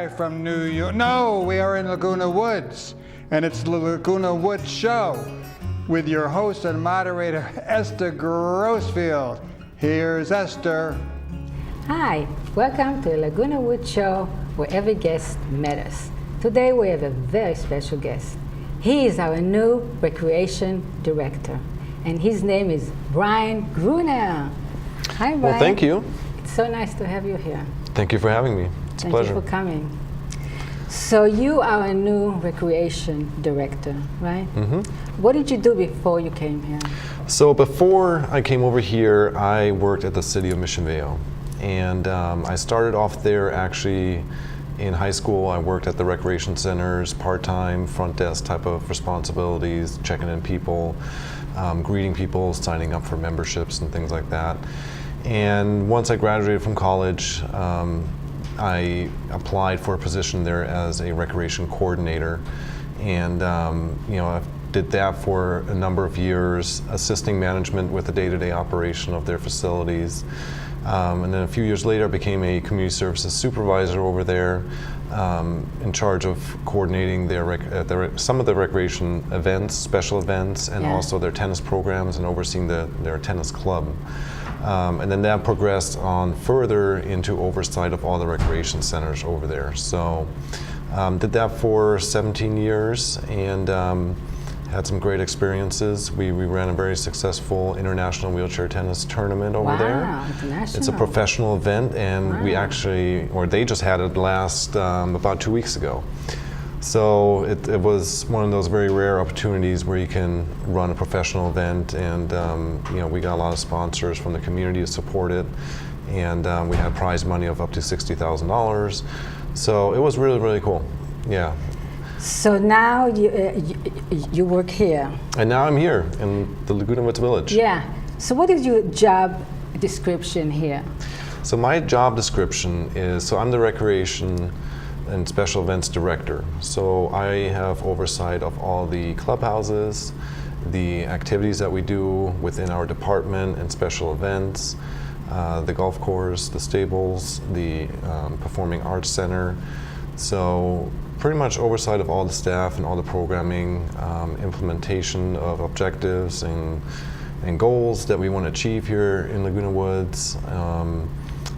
live from New York. No, we are in Laguna Woods, and it's the Laguna Woods Show with your host and moderator, Esther Grossfield. Here's Esther. Hi, welcome to the Laguna Woods Show, where every guest matters. Today we have a very special guest. He is our new recreation director, and his name is Brian Gruner. Hi, Brian. Well, thank you. It's so nice to have you here. Thank you for having me. It's a pleasure. Thank you for coming. So you are a new recreation director, right? Mm-hmm. What did you do before you came here? So before I came over here, I worked at the city of Mission Viejo. And I started off there actually in high school. I worked at the recreation centers, part-time, front desk type of responsibilities, checking in people, greeting people, signing up for memberships and things like that. And once I graduated from college, I applied for a position there as a recreation coordinator. And I did that for a number of years, assisting management with the day-to-day operation of their facilities. And then a few years later, I became a community services supervisor over there, in charge of coordinating some of the recreation events, special events, and also their tennis programs, and overseeing their tennis club. And then that progressed on further into oversight of all the recreation centers over there. So did that for 17 years and had some great experiences. We ran a very successful international wheelchair tennis tournament over there. International. It's a professional event, and they just had it last about 2 weeks ago. So it was one of those very rare opportunities where you can run a professional event, and we got a lot of sponsors from the community to support it, and we had prize money of up to $60,000. So it was really, really cool. Yeah. So now you work here. And now I'm here in the Laguna Woods Village. Yeah. So what is your job description here? So my job description is, I'm the recreation and special events director. So I have oversight of all the clubhouses, the activities that we do within our department and special events, the golf course, the stables, the performing arts center. So pretty much oversight of all the staff and all the programming, implementation of objectives and goals that we want to achieve here in Laguna Woods.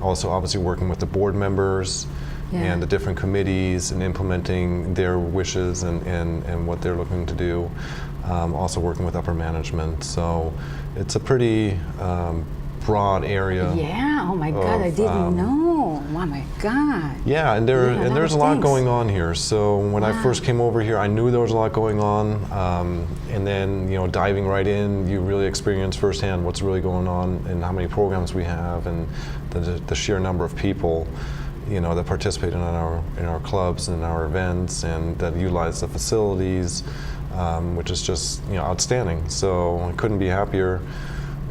Also obviously working with the board members and the different committees and implementing their wishes and what they're looking to do. Also working with upper management. So it's a pretty broad area. Yeah, oh my God, I didn't know. Oh my God. Yeah, and there's a lot going on here. So when I first came over here, I knew there was a lot going on. And then, diving right in, you really experience firsthand what's really going on and how many programs we have and the sheer number of people that participate in our clubs and our events and that utilize the facilities, which is just outstanding. So I couldn't be happier,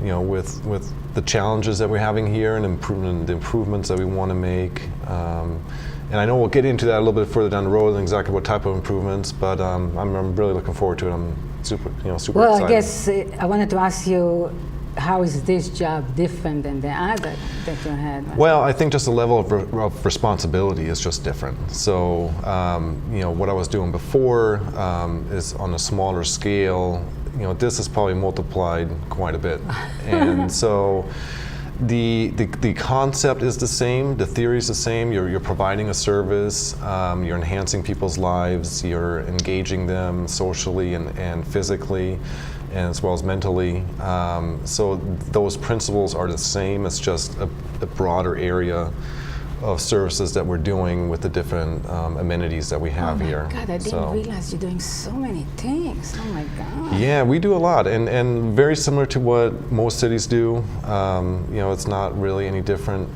with the challenges that we're having here and the improvements that we want to make. And I know we'll get into that a little bit further down the road and exactly what type of improvements, but I'm really looking forward to it. I'm super excited. Well, I guess I wanted to ask you, how is this job different than the other that you had? Well, I think just the level of responsibility is just different. So, what I was doing before is on a smaller scale. This is probably multiplied quite a bit. And so the concept is the same, the theory is the same. You're providing a service, you're enhancing people's lives, you're engaging them socially and physically, and as well as mentally. So those principles are the same. It's just a broader area of services that we're doing with the different amenities that we have here. Oh my God, I didn't realize you're doing so many things. Oh my God. Yeah, we do a lot, and very similar to what most cities do. It's not really any different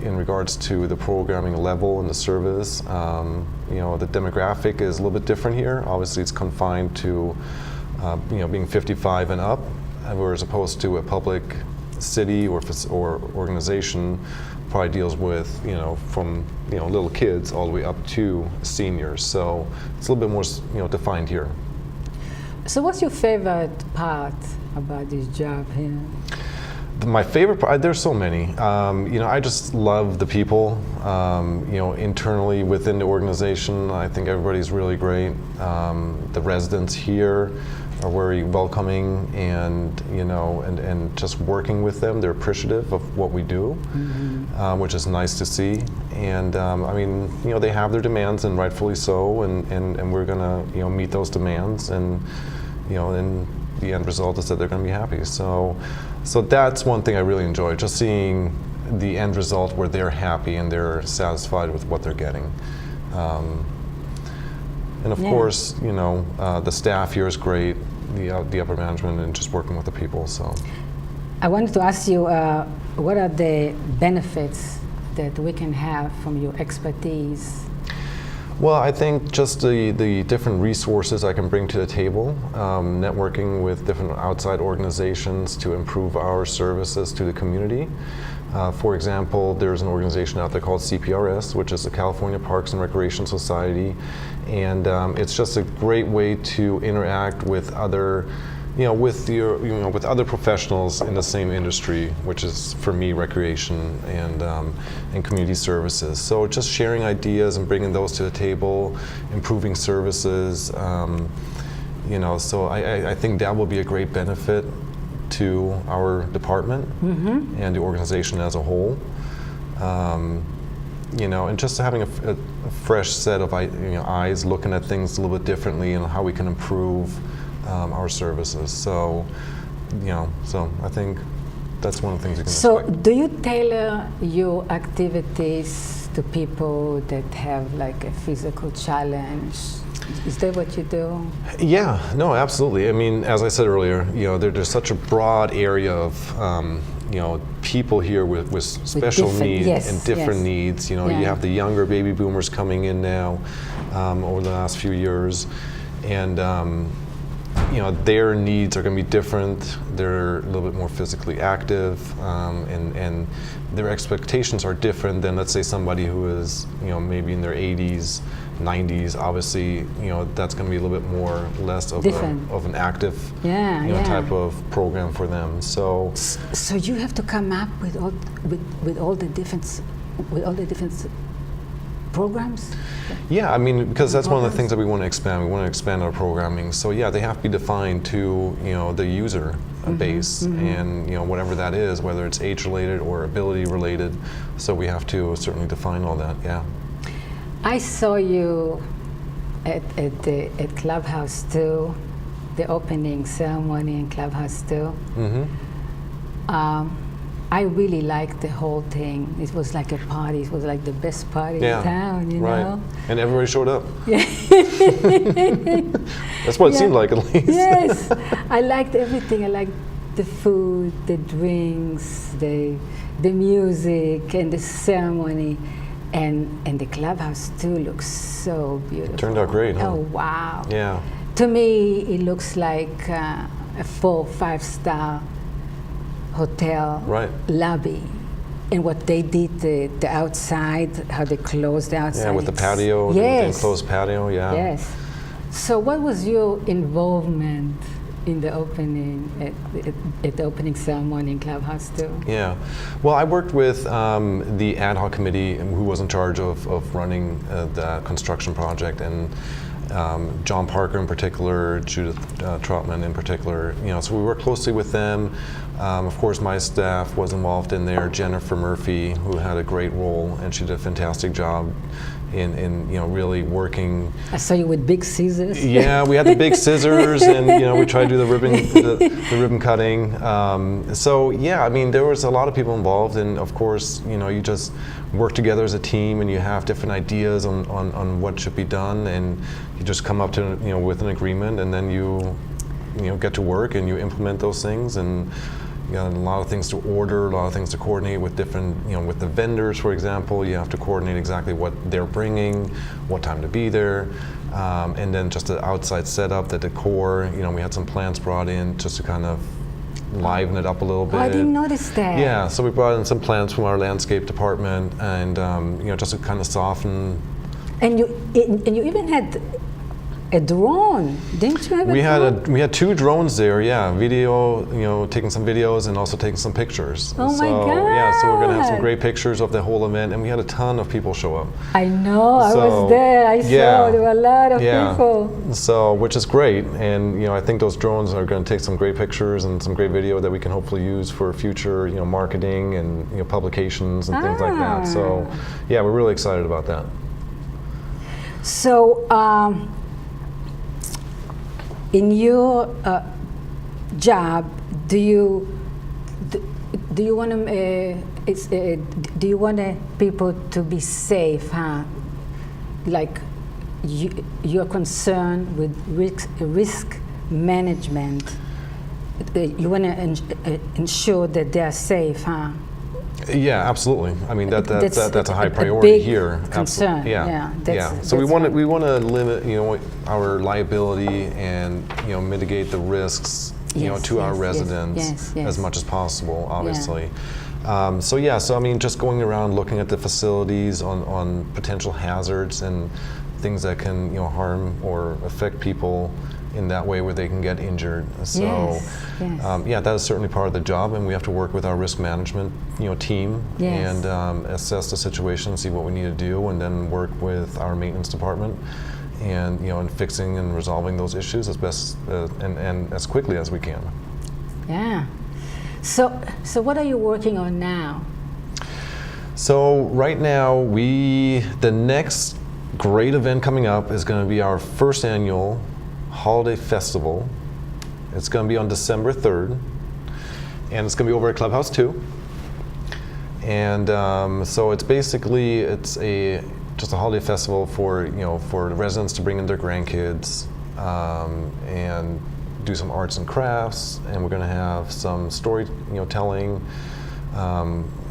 in regards to the programming level and the service. The demographic is a little bit different here. Obviously, it's confined to being 55 and up, whereas opposed to a public city or organization probably deals with from little kids all the way up to seniors. So it's a little bit more defined here. So what's your favorite part about this job here? My favorite part, there's so many. I just love the people. Internally within the organization, I think everybody's really great. The residents here are very welcoming, and and just working with them, they're appreciative of what we do, which is nice to see. And they have their demands, and rightfully so, and we're gonna meet those demands, and and the end result is that they're going to be happy. So that's one thing I really enjoy, just seeing the end result where they're happy and they're satisfied with what they're getting. And of course, the staff here is great, the upper management, and just working with the people. So I wanted to ask you, what are the benefits that we can have from your expertise? Well, I think just the different resources I can bring to the table, networking with different outside organizations to improve our services to the community. For example, there's an organization out there called CPRS, which is the California Parks and Recreation Society, and it's just a great way to interact with other with other professionals in the same industry, which is for me recreation and community services. So just sharing ideas and bringing those to the table, improving services. So I think that will be a great benefit to our department and the organization as a whole. And just having a fresh set of eyes looking at things a little bit differently and how we can improve our services. So I think that's one of the things you can expect. Do you tailor your activities to people that have like a physical challenge? Is that what you do? Yeah, no, absolutely. I mean, as I said earlier, there's such a broad area of people here with special needs and different needs. You have the younger baby boomers coming in now over the last few years, and their needs are going to be different. They're a little bit more physically active, and their expectations are different than, let's say, somebody who is, maybe in their 80s, 90s. Obviously, that's going to be a little bit more less of an active, type of program for them. So you have to come up with all the different programs? Yeah, because that's one of the things that we want to expand. We want to expand our programming. So yeah, they have to be defined to the user base, and whatever that is, whether it's age-related or ability-related. So we have to certainly define all that. Yeah. I saw you at Clubhouse 2, the opening ceremony in Clubhouse 2. I really liked the whole thing. It was like a party. It was like the best party in town, you know? And everybody showed up. That's what it seemed like, at least. Yes. I liked everything. I liked the food, the drinks, the music, and the ceremony. And the Clubhouse too looks so beautiful. It turned out great, huh? Oh, wow. Yeah. To me, it looks like a 4 or 5-star hotel lobby. And what they did, the outside, how they closed the outside. Yeah, with the patio, the enclosed patio, Yes. So what was your involvement in the opening, at the opening ceremony in Clubhouse 2? Yeah. Well, I worked with the ad hoc committee who was in charge of running the construction project, and John Parker in particular, Judith Troutman in particular. So we worked closely with them. Of course, my staff was involved in there. Jennifer Murphy, who had a great role, and she did a fantastic job in really working. I saw you with big scissors. Yeah, we had the big scissors, and we tried to do the ribbon cutting. So yeah, there was a lot of people involved, and of course, you just work together as a team, and you have different ideas on what should be done, and you just come up to with an agreement, and then you get to work and you implement those things. And you got a lot of things to order, a lot of things to coordinate with different, with the vendors, for example. You have to coordinate exactly what they're bringing, what time to be there, and then just the outside setup, the decor. We had some plants brought in just to kind of liven it up a little bit. Oh, I didn't notice that. Yeah, so we brought in some plants from our landscape department, and just to kind of soften. And you even had a drone. Didn't you have a drone? We had 2 drones there, yeah. Video, taking some videos and also taking some pictures. Oh my God. Yeah, so we're going to have some great pictures of the whole event, and we had a ton of people show up. I know, I was there. I saw there were a lot of people. So, which is great, and I think those drones are going to take some great pictures and some great video that we can hopefully use for future, marketing and publications and things like that. So, yeah, we're really excited about that. So, in your job, do you want people to be safe? Like you're concerned with risk management. You want to ensure that they're safe, huh? Yeah, absolutely. I mean that's a high priority here. Concern. Yeah. So we want to limit our liability and mitigate the risks to our residents as much as possible, obviously. So I mean, just going around looking at the facilities on potential hazards and things that can harm or affect people in that way where they can get injured. So that is certainly part of the job, and we have to work with our risk management team and assess the situation, see what we need to do, and then work with our maintenance department and and fixing and resolving those issues as best and as quickly as we can. Yeah. So what are you working on now? So right now the next great event coming up is going to be our first annual holiday festival. It's going to be on December 3rd, and it's going to be over at Clubhouse 2. And so it's basically just a holiday festival for for the residents to bring in their grandkids and do some arts and crafts, and we're going to have some story telling.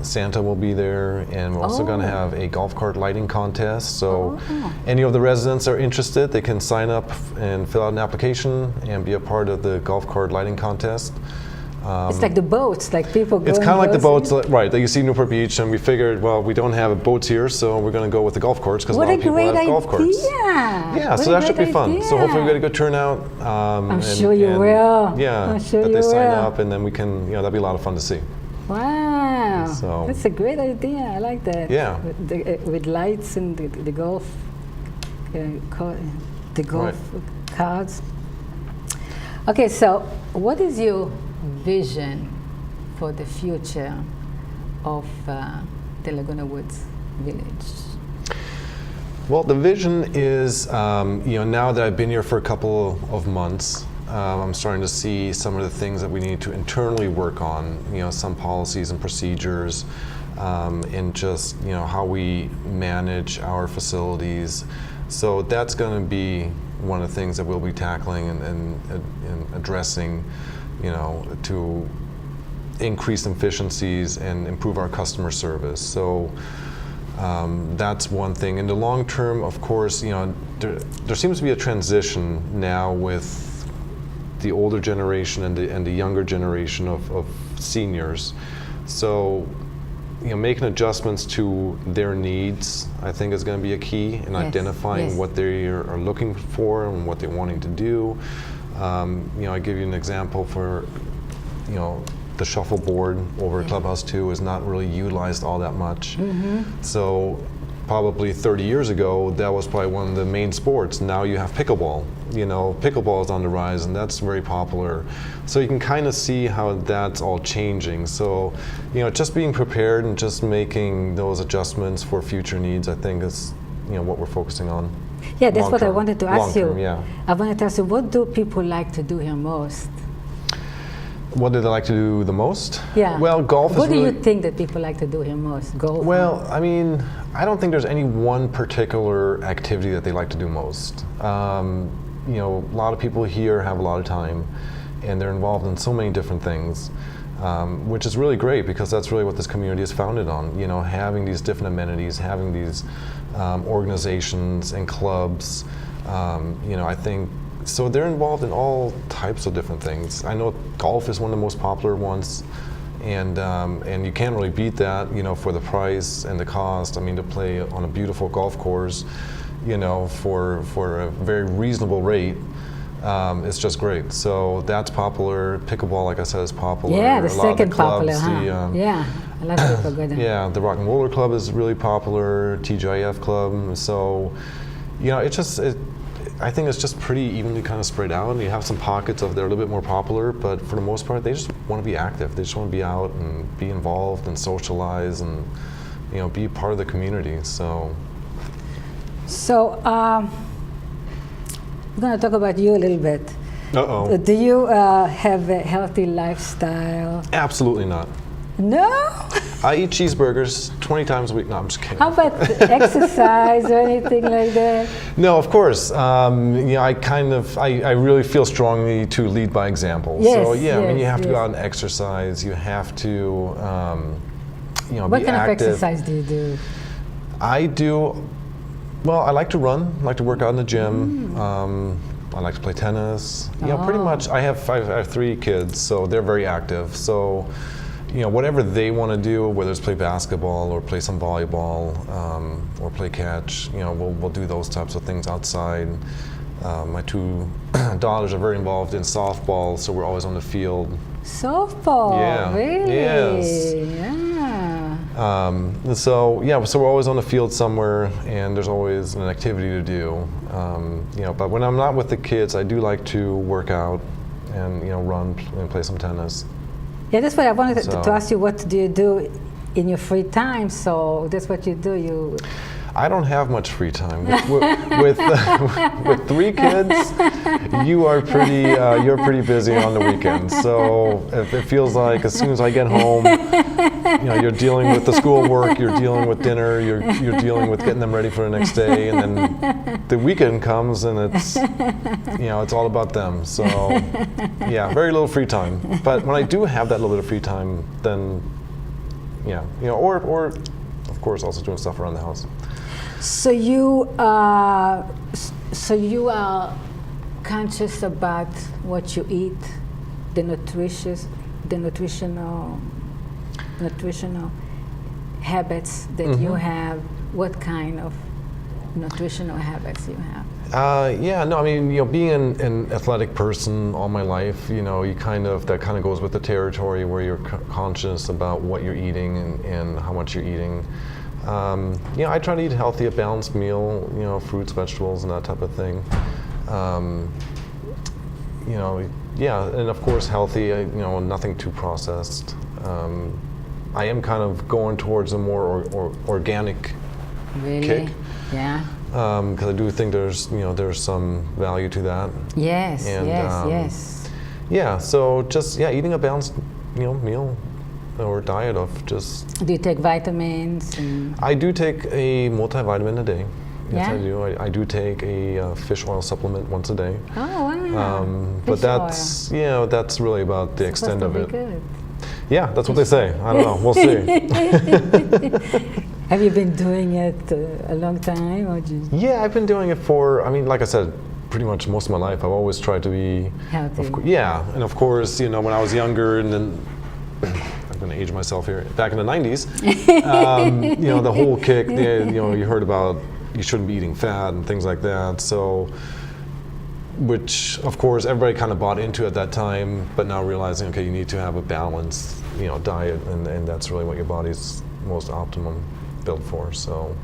Santa will be there, and we're also going to have a golf cart lighting contest. So any of the residents are interested, they can sign up and fill out an application and be a part of the golf cart lighting contest. It's like the boats, like people go. It's kind of like the boats, right, that you see Newport Beach, and we figured, well, we don't have boats here, so we're going to go with the golf carts because a lot of people have golf carts. Yeah, so that should be fun. So hopefully we get a good turnout. I'm sure you will. Yeah, I'm sure that you they sign will. up, and then we can, that'd be a lot of fun to see. Wow, so, that's a great idea. I like that. Yeah, with lights and the golf, cards. Okay, so what is your vision for the future of the Laguna Woods Village? Well, the vision is, now that I've been here for a couple of months, I'm starting to see some of the things that we need to internally work on, some policies and procedures, and just, how we manage our facilities. So that's going to be one of the things that we'll be tackling and addressing, to increase efficiencies and improve our customer service. So that's one thing. In the long term, of course, there seems to be a transition now with the older generation and the younger generation of seniors. So, making adjustments to their needs, I think, is going to be a key in identifying what they are looking for and what they're wanting to do. I give you an example for, the shuffleboard over at Clubhouse 2 is not really utilized all that much. So probably 30 years ago, that was probably one of the main sports. Now you have pickleball. Pickleball is on the rise, and that's very popular. So you can kind of see how that's all changing. So, just being prepared and just making those adjustments for future needs, I think is, what we're focusing on. Yeah, that's what I wanted to ask you. Yeah. I wanted to ask you, what do people like to do here most? What do they like to do the most? Yeah. Well, golf is What do really, you think that people like to do here most? Golf? Well, I mean, I don't think there's any one particular activity that they like to do most. A lot of people here have a lot of time, and they're involved in so many different things, which is really great because that's really what this community is founded on. Having these different amenities, having these organizations and clubs. I think. So they're involved in all types of different things. I know golf is one of the most popular ones, and you can't really beat that, for the price and the cost. I mean, to play on a beautiful golf course, for a very reasonable rate. It's just great. So that's popular. Pickleball, like I said, is popular. Yeah, the A lot of second clubs, popular, yeah, a lot of people go there. Yeah, the Rock and Roller Club is really popular. TGIF Club. So, I think it's just pretty evenly kind of spread out. And you have some pockets of they're a little bit more popular, but for the most part, they just want to be active. They just want to be out and be involved and socialize and be part of the community. So. We're going to talk about you a little bit. Uh-oh. Do you have a healthy lifestyle? Absolutely not. No? I eat cheeseburgers 20 times a week. No, I'm just kidding. How about exercise or anything like that? No, of course. I really feel strongly to lead by example. Yes, so yeah, yes, you have to yes. go out and exercise. You have to, What be kind active. of exercise do you do? I do. Well, I like to run. I like to work out in the gym. I like to play tennis. Pretty much. I have 3 kids, so they're very active. So, whatever they want to do, whether it's play basketball or play some volleyball or play catch, we'll do those types of things outside. My 2 daughters are very involved in softball, so we're always on the field. Softball, Yeah. really? Yes. Yeah. So we're always on the field somewhere, and there's always an activity to do. But when I'm not with the kids, I do like to work out and run and play some tennis. Yeah, that's what I wanted to So- ask you. What do you do in your free time? So that's what you do. I don't have much free time. With 3 kids, you're pretty busy on the weekends. So it feels like as soon as I get home, you're dealing with the schoolwork, you're dealing with dinner, you're dealing with getting them ready for the next day, and then the weekend comes and it's all about them. So yeah, very little free time. But when I do have that little bit of free time, then or of course also doing stuff around the house. So you are conscious about what you eat, the nutritional habits that you have. What kind of nutritional habits you have? Being an athletic person all my life, that kind of goes with the territory where you're conscious about what you're eating and how much you're eating. I try to eat healthy, a balanced meal, fruits, vegetables, and that type of thing. And of course healthy, nothing too processed. I am kind of going towards a more organic kick. Yeah. Because I do think there's some value to that. Yes, And, yes. Yeah, so just eating a balanced meal or diet of just. Do you take vitamins? I do take a multivitamin a day. Yes, Yeah? I do. I do take a fish oil supplement once a day. Oh wow! But Fish oil. that's really about the extent of Supposed to it. be good. Yeah, that's what they say. I don't know. We'll see. Have you been doing it a long time, or just Yeah, I've been doing it for. Like I said, pretty much most of my life. I've always tried to be healthy? and of course, when I was younger, and then I'm going to age myself here. Back in the '90s, the whole kick. You heard about you shouldn't be eating fat and things like that. So, which of course everybody kind of bought into at that time, but now realizing, okay, you need to have a balanced, diet, and that's really what your body's most optimum built for. So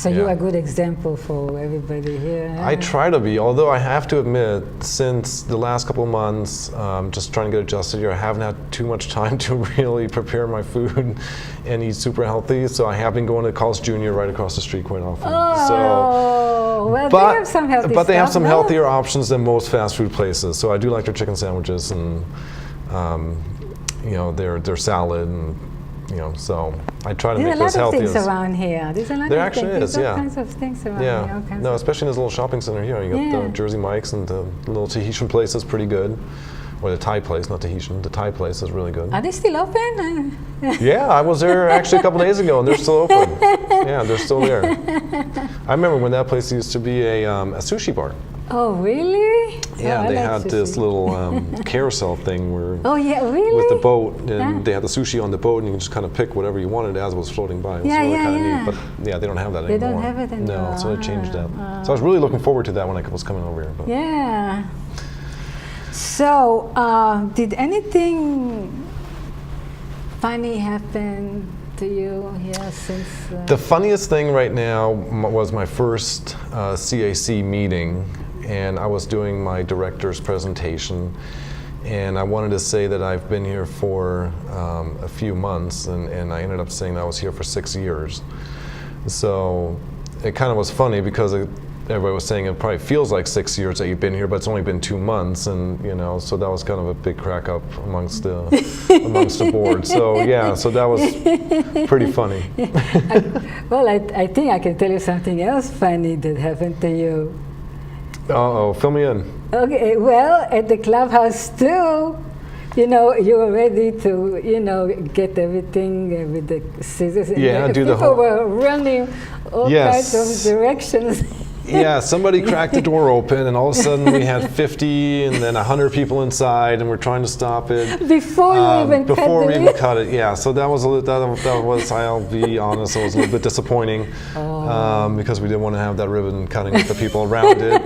you're a good example for everybody here. I try to be, although I have to admit, since the last couple of months, just trying to get adjusted here, I haven't had too much time to really prepare my food and eat super healthy. So I have been going to Carl's Jr. right across the street quite often. They have some healthy but they have stuff, some no? healthier options than most fast food places. So I do like their chicken sandwiches and their salad and. So I try to make it as healthy as. There's a lot of things around here. There's a lot There of actually things. is, There's yeah. all kinds of things around here. All kinds No, of- especially in this little shopping center here. You got Yeah. the Jersey Mike's and the little Tahitian place is pretty good. Or the Thai place, not Tahitian. The Thai place is really good. Are they still open? Yeah, I was there actually a couple days ago and they're still open. Yeah, they're still there. I remember when that place used to be a sushi bar. Oh, really? Yeah, Oh, I they like had this sushi. little carousel thing where Oh, yeah, really? with the boat, and Yeah. they had the sushi on the boat, and you can just kind of pick whatever you wanted as it was floating by. It was Yeah, really yeah, kind of yeah. neat. But yeah, they don't have that They anymore. don't have it anymore. No, so they changed that. Ah, So I was really looking forward to that when I was coming over here. But. Yeah. So, did anything funny happen to you here since? The funniest thing right now was my first CAC meeting, and I was doing my director's presentation, and I wanted to say that I've been here for a few months, and I ended up saying that I was here for 6 years. So it kind of was funny because everybody was saying it probably feels like 6 years that you've been here, but it's only been 2 months, and so that was kind of a big crack up amongst the board. So yeah, so that was pretty funny. Well, I think I can tell you something else funny that happened to you. Uh-oh, fill me in. Okay, well, at the clubhouse too, you were ready to, get everything with the scissors. And Yeah, do the people whole- were running all Yes. kinds of directions. Yeah, somebody cracked the door open, and all of a sudden we had 50 and then 100 people inside, and we're trying to stop it. Before you even cut Before we the even cut it, yeah. So that was I'll be honest, it was a little bit disappointing because we didn't want to have that ribbon cutting with the people around it.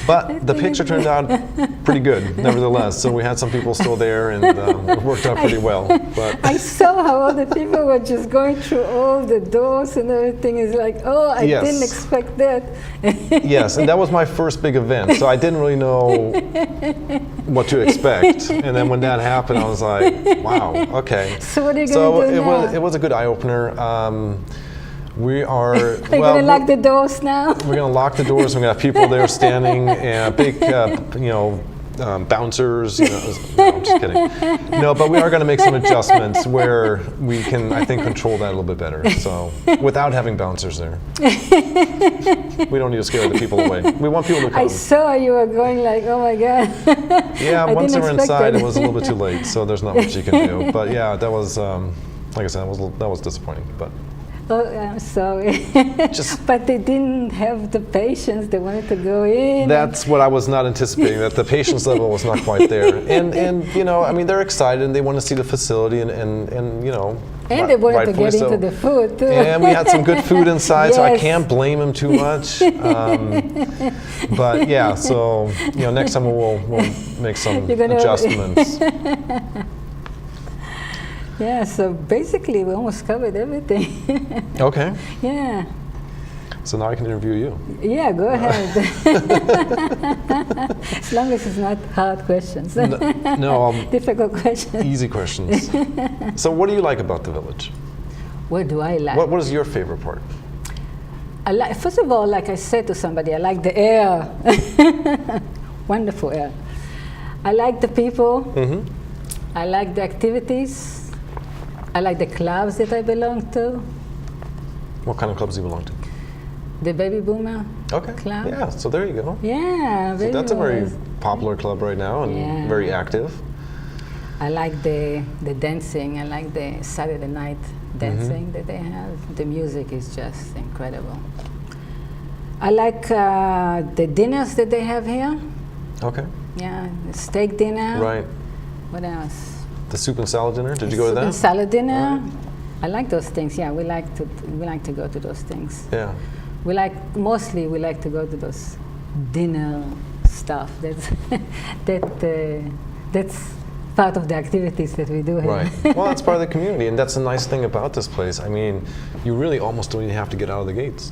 But the picture turned out pretty good, nevertheless. So we had some people still there, and it worked out pretty well. But I saw how all the people were just going through all the doors and everything. It's like, oh, I Yes. didn't expect that. yes, and that was my first big event, so I didn't really know what to expect. And then when that happened, I was like, wow, okay. So what are you So going to do now? it was a good eye opener. We are. Are you going to lock the doors now? We're going to lock the doors. We're going to have people there standing, and big, bouncers. No, I'm just kidding. No, but we are going to make some adjustments where we can, I think, control that a little bit better. So without having bouncers there, we don't need to scare the people away. We want people to come. I saw you were going like, oh my God. Yeah, I once they didn't were expect inside, that. it was a little bit too late. So there's not much you can do. But yeah, that was, like I said, that was disappointing. But. Oh, I'm sorry. Just- But they didn't have the patience. They wanted to go in. That's what I was not anticipating, that the patience level was not quite there. And I mean, they're excited and they want to see the facility and And they wanted to rightfully get into so. the food too. And we had some good food inside, so I Yes. can't blame them too much. But yeah, so next time we'll make some You're gonna- adjustments. Yeah, so basically we almost covered everything. Okay, Yeah. so now I can interview you. Yeah, go ahead. As long as it's not hard questions. No, Difficult questions. easy questions. So what do you like about the village? What do I like? What is your favorite part? First of all, like I said to somebody, I like the air. Wonderful air. I like the people. Mm-hmm. I like the activities. I like the clubs that I belong to. What kind of clubs do you belong to? The Baby Boomer Okay. Club. Yeah, so there you go. Yeah, So Baby that's a very Boomers. popular club right now and Yeah. very active. I like the dancing. I like the Saturday night dancing that they have. The music is just incredible. I like the dinners that they have here. Okay. Yeah, the steak dinner. Right. What else? The soup and salad dinner. Did you go to Soup and that? salad dinner. Right. I like those things. Yeah, we like to go to those things. Yeah. We like to go to those dinner stuff. That's part of the activities that we do here. Right. Well, that's part of the community, and that's the nice thing about this place. I mean, you really almost don't even have to get out of the gates.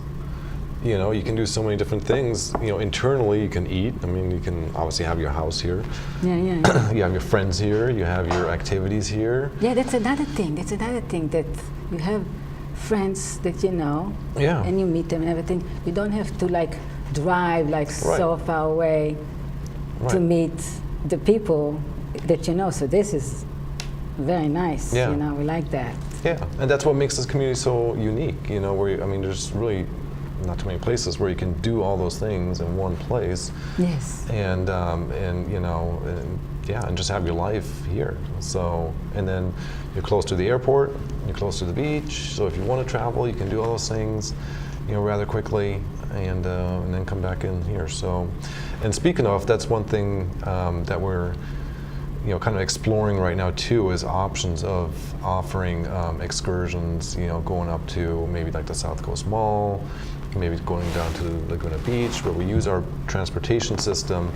You can do so many different things. Internally, you can eat. I mean, you can obviously have your house here. Yeah. You have your friends here. You have your activities here. Yeah, that's another thing. That you have friends that you know, Yeah. and you meet them and everything. You don't have to drive so far away to Right. meet the people that you know. So this is very nice. Yeah. We like that. Yeah, and that's what makes this community so unique. There's really not too many places where you can do all those things in one place. Yes. And just have your life here. So, and then you're close to the airport, you're close to the beach. So if you want to travel, you can do all those things. rather quickly, and then come back in here. So, and speaking of, that's one thing that we're kind of exploring right now too, is options of offering excursions, going up to maybe like the South Coast Mall, maybe going down to Laguna Beach, where we use our transportation system,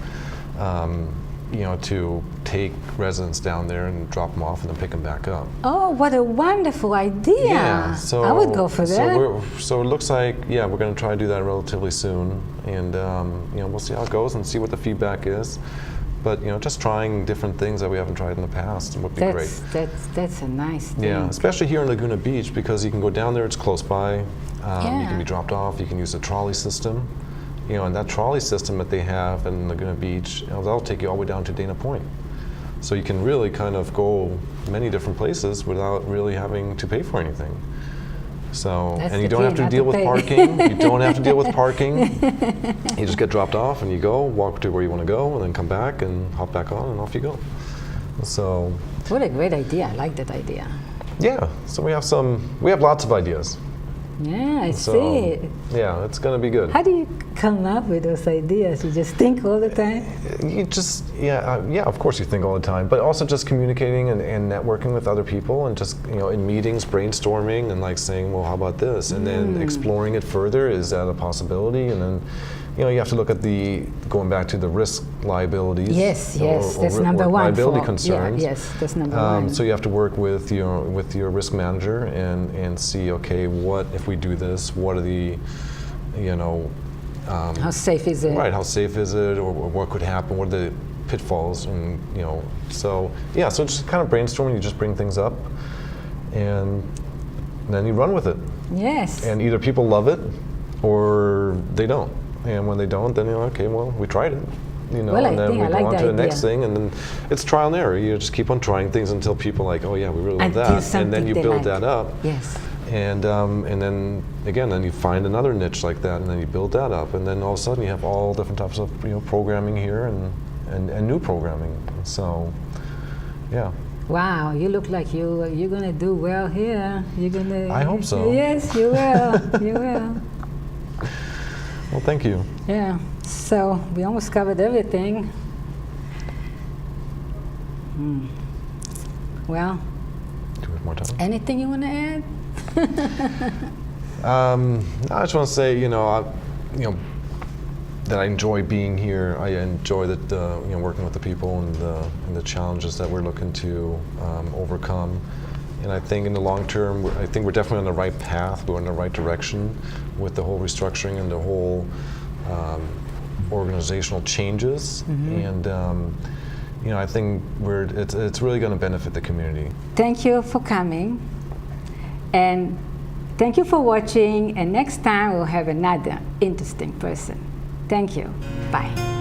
to take residents down there and drop them off and then pick them back up. Oh, what a wonderful idea! Yeah, so I would go for that. So it looks like, we're going to try to do that relatively soon, and we'll see how it goes and see what the feedback is. But just trying different things that we haven't tried in the past would be great. That's a nice thing. Yeah, especially here in Laguna Beach, because you can go down there, it's close by. You can be dropped off. You can use the trolley system. And that trolley system that they have in Laguna Beach, that'll take you all the way down to Dana Point. So you can really kind of go many different places without really having to pay for anything. So, and you don't have to deal with parking. You don't have to deal with parking. You just get dropped off and you go, walk to where you want to go, and then come back and hop back on, and off you go. So. What a great idea! I like that idea. Yeah. So we have lots of ideas. Yeah, I see. Yeah, it's going to be good. How do you come up with those ideas? You just think all the time? You just, of course you think all the time, but also just communicating and networking with other people, and just, in meetings, brainstorming, and like saying, well, how about this? And then exploring it further. Is that a possibility? And then, you have to look at going back to the risk liabilities. Yes, that's number one. Liability concerns. Yes, that's number one. So you have to work with your risk manager and see, okay, what if we do this? What are the, how safe is it? Right, how safe is it, or what could happen? What are the pitfalls? And so just kind of brainstorming. You just bring things up, and then you run with it. Yes. And either people love it, or they don't. And when they don't, then okay, well, we tried it, and then we go on to the next thing, and then it's trial and error. You just keep on trying things until people are like, oh yeah, we really love that, and then you build that up. Yes. And then again, then you find another niche like that, and then you build that up, and then all of a sudden you have all different types of programming here and new programming. So, yeah. Wow, you look like you're gonna do well here. You're gonna. I hope so. Yes, you will. You will. Well, thank you. Yeah, so we almost covered everything. Well, do we have more time? Anything you want to add? I just want to say, that I enjoy being here. I enjoy that, working with the people and the challenges that we're looking to overcome. And I think in the long term, I think we're definitely on the right path. We're in the right direction with the whole restructuring and the whole organizational changes. And I think it's really going to benefit the community. Thank you for coming, and thank you for watching. And next time we'll have another interesting person. Thank you. Bye.